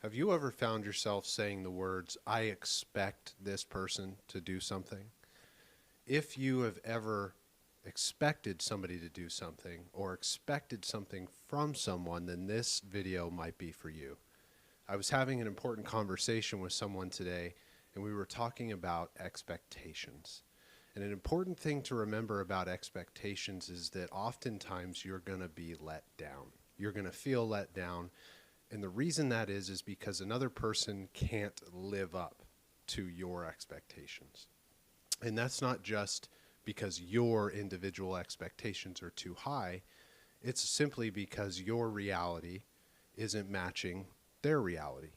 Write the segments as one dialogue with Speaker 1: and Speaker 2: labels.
Speaker 1: Have you ever found yourself saying the words, I expect this person to do something? If you have ever expected somebody to do something or expected something from someone, then this video might be for you. I was having an important conversation with someone today, and we were talking about expectations. And an important thing to remember about expectations is that oftentimes you're going to be let down. You're going to feel let down. And the reason that is because another person can't live up to your expectations. And that's not just because your individual expectations are too high. It's simply because your reality isn't matching their reality.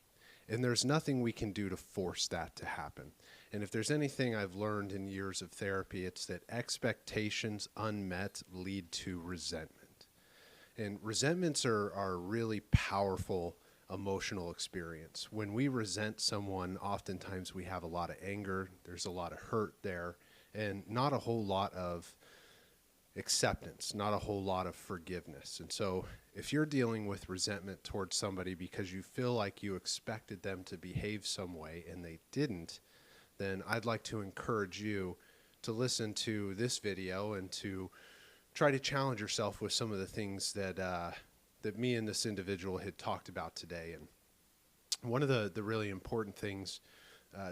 Speaker 1: And there's nothing we can do to force that to happen. And if there's anything I've learned in years of therapy, it's that expectations unmet lead to resentment. And resentments are a really powerful emotional experience. When we resent someone, oftentimes we have a lot of anger, there's a lot of hurt there, and not a whole lot of acceptance, not a whole lot of forgiveness. And so if you're dealing with resentment towards somebody because you feel like you expected them to behave some way and they didn't, then I'd like to encourage you to listen to this video and to try to challenge yourself with some of the things that that me and this individual had talked about today. And one of the really important things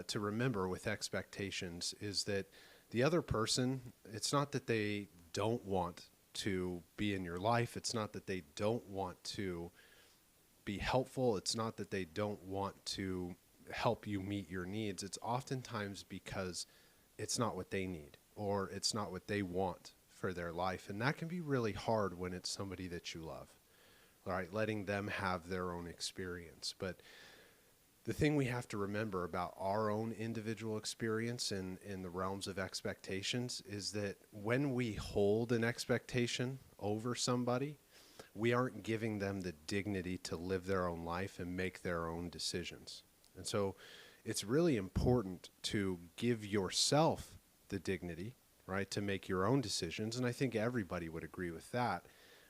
Speaker 1: to remember with expectations is that the other person, it's not that they don't want to be in your life. It's not that they don't want to be helpful. It's not that they don't want to help you meet your needs. It's oftentimes because it's not what they need or it's not what they want for their life. And that can be really hard when it's somebody that you love. All right, letting them have their own experience. But the thing we have to remember about our own individual experience in the realms of expectations is that when we hold an expectation over somebody, we aren't giving them the dignity to live their own life and make their own decisions. And so it's really important to give yourself the dignity, right, to make your own decisions. And I think everybody would agree with that.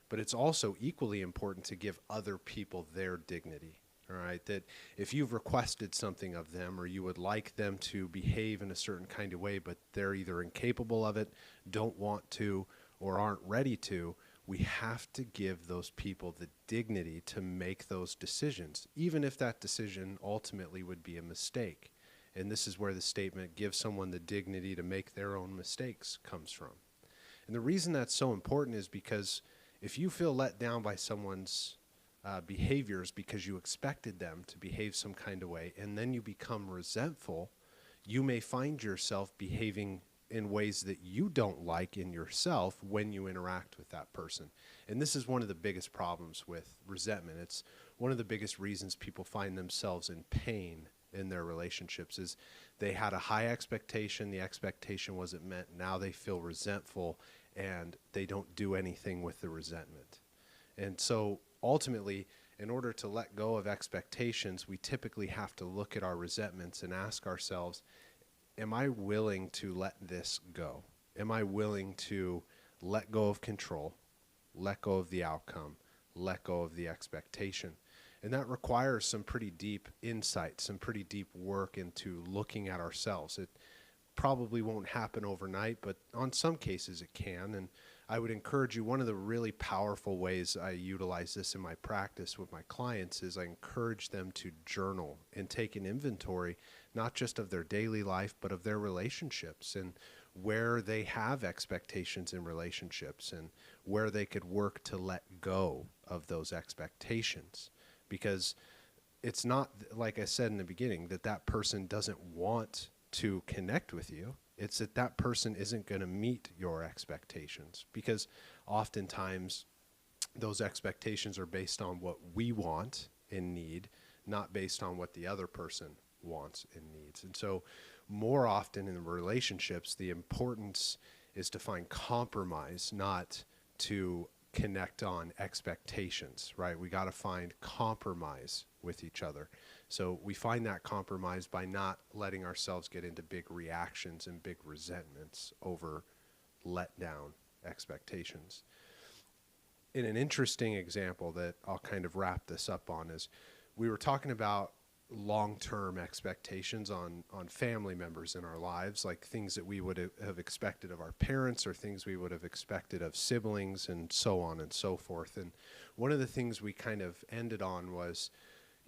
Speaker 1: But it's also equally important to give other people their dignity, all right? That if you've requested something of them or you would like them to behave in a certain kind of way, but they're either incapable of it, don't want to, or aren't ready to, we have to give those people the dignity to make those decisions, even if that decision ultimately would be a mistake. And this is where the statement, give someone the dignity to make their own mistakes, comes from. And the reason that's so important is because if you feel let down by someone's behaviors because you expected them to behave some kind of way, and then you become resentful, you may find yourself behaving in ways that you don't like in yourself when you interact with that person. And this is one of the biggest problems with resentment. It's one of the biggest reasons people find themselves in pain in their relationships is they had a high expectation, the expectation wasn't met, now they feel resentful, and they don't do anything with the resentment. And so ultimately, in order to let go of expectations, we typically have to look at our resentments and ask ourselves, am I willing to let this go? Am I willing to let go of control, let go of the outcome, let go of the expectation? And that requires some pretty deep insight, some pretty deep work into looking at ourselves. It probably won't happen overnight, but on some cases it can. And I would encourage you, one of the really powerful ways I utilize this in my practice with my clients is I encourage them to journal and take an inventory, not just of their daily life, but of their relationships and where they have expectations in relationships and where they could work to let go of those expectations. Because it's not, like I said in the beginning, that that person doesn't want to connect with you. It's that that person isn't going to meet your expectations, because oftentimes those expectations are based on what we want and need, not based on what the other person wants and needs. And so more often in relationships, the importance is to find compromise, not to connect on expectations, right? We got to find compromise with each other. So we find that compromise by not letting ourselves get into big reactions and big resentments over let down expectations. In an interesting example that I'll kind of wrap this up on is we were talking about long-term expectations on family members in our lives, like things that we would have expected of our parents or things we would have expected of siblings and so on and so forth. And one of the things we kind of ended on was,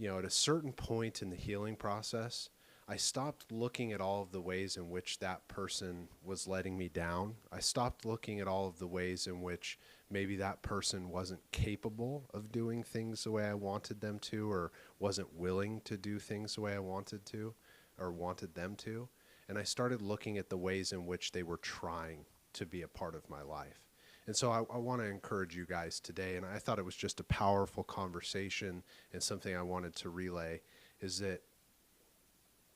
Speaker 1: at a certain point in the healing process, I stopped looking at all of the ways in which that person was letting me down. I stopped looking at all of the ways in which maybe that person wasn't capable of doing things the way I wanted them to, or wasn't willing to do things the way I wanted to, or wanted them to. And I started looking at the ways in which they were trying to be a part of my life. And so I want to encourage you guys today, and I thought it was just a powerful conversation and something I wanted to relay, is that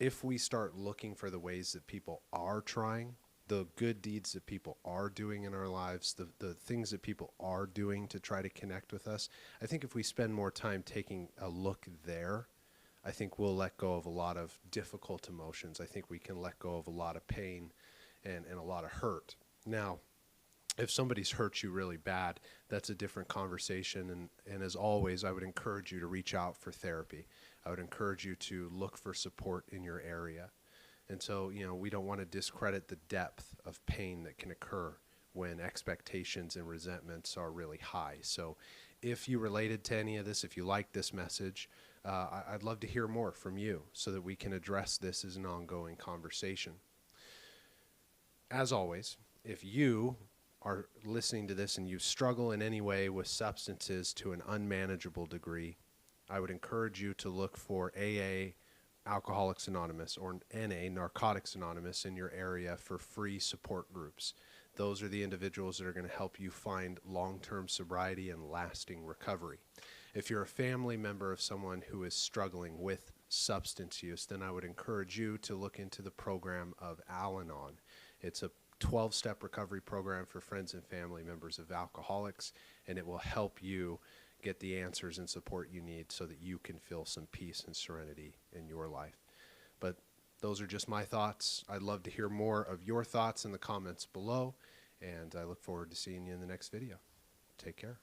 Speaker 1: if we start looking for the ways that people are trying, the good deeds that people are doing in our lives, the things that people are doing to try to connect with us, I think if we spend more time taking a look there, I think we'll let go of a lot of difficult emotions. I think we can let go of a lot of pain and a lot of hurt. Now, if somebody's hurt you really bad, that's a different conversation. And as always, I would encourage you to reach out for therapy. I would encourage you to look for support in your area. And so, we don't want to discredit the depth of pain that can occur when expectations and resentments are really high. So if you related to any of this, if you like this message, I'd love to hear more from you so that we can address this as an ongoing conversation. As always, if you are listening to this and you struggle in any way with substances to an unmanageable degree, I would encourage you to look for AA, Alcoholics Anonymous, or NA, Narcotics Anonymous, in your area for free support groups. Those are the individuals that are going to help you find long-term sobriety and lasting recovery. If you're a family member of someone who is struggling with substance use, then I would encourage you to look into the program of Al-Anon. It's a 12-step recovery program for friends and family members of alcoholics, and it will help you get the answers and support you need so that you can feel some peace and serenity in your life. But those are just my thoughts. I'd love to hear more of your thoughts in the comments below, and I look forward to seeing you in the next video. Take care.